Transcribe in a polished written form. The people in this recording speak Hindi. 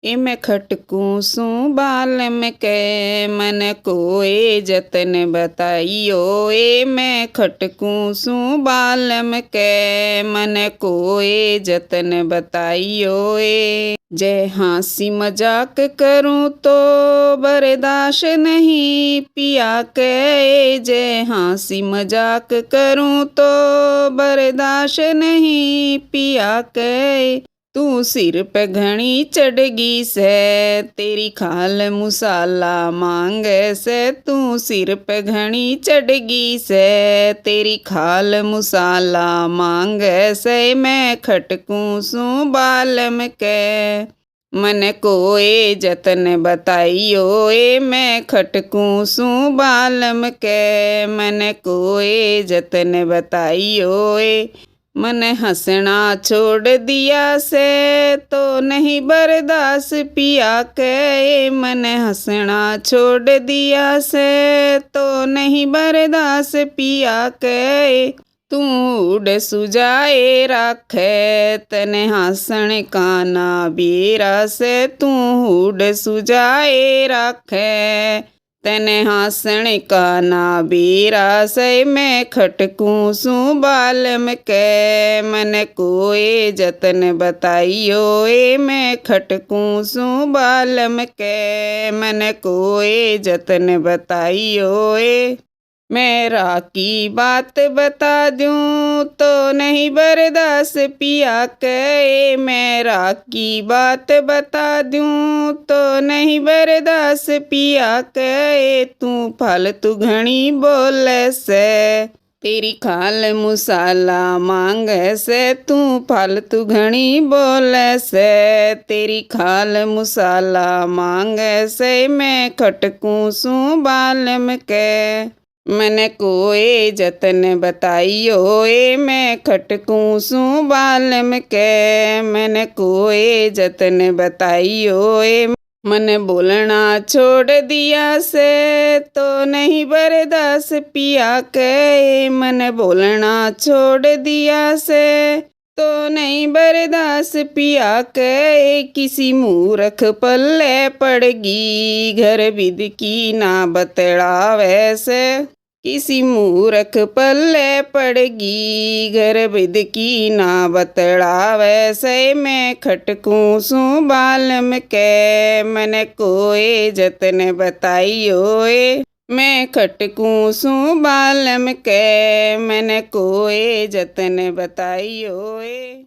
ए मैं खटकूं सूं बालम के मन कोए जतन बताइयो। ए मैं खटकूं सूं बालम के मन कोए जतन बताइयो। ए जय हांसी मजाक करूं तो बर्दाश्त नहीं पिया के। जय हांसी मजाक करूं तो बर्दाश्त नहीं पिया के। तू सिर पे घणी चढ़गी से तेरी खाल मुसाला मांगे से। तू सिर पे घणी चढ़गी से तेरी खाल मुसाला मांगे से। मैं खटकूं सूं बालम के मन कोए जतन बताइयो। ए मैं खटकूं सूं बालम के मन कोए जतन बताइयो। ए मन हंसना छोड़ दिया से तो नहीं बर्दाश्त पिया के। मन हंसना छोड़ दिया से तो नहीं बर्दाश्त पिया के। तू उड़ सुजाए राखे तने हंसण काना बीरा से। तू उड़ सुजाए राखे तने हंसण काना बीरा से। मैं खटकूं सूं बालम के मन कोए जतन बताइयो। ए मैं खटकूं सूं बालम के मन कोए जतन बताइयो। ए मेरा की बात बता दूं तो नहीं बर्दाश्त पिया के। मेरा की बात बता दूं तो नहीं बर्दाश्त पिया के। तू फालतू घणी बोले से तेरी खाल मुसाला मांगे से। तू फालतू घणी बोले से तेरी खाल मुसाला मांगे से। मैं खटकूं सूं बालम के मन कोए जतन बताइयो। ए मैं खटकूं सूं बालम के मन कोए जतन बताइयो। ए मन बोलना छोड़ दिया से तो नहीं बर्दाश्त पिया के। मन बोलना छोड़ दिया से तो नहीं बर्दाश्त पिया के। किसी मूर्ख पल्ले पड़गी घर विद की ना बतलावे से। किसी मूर्ख पल्ले पड़गी घर विद की ना बतलावे से। मैं खटकूं सूं बालम के मन कोए जतन बताइयो। ए मैं खटकूं सूं बालम के मन कोए जतन बताइयो। ए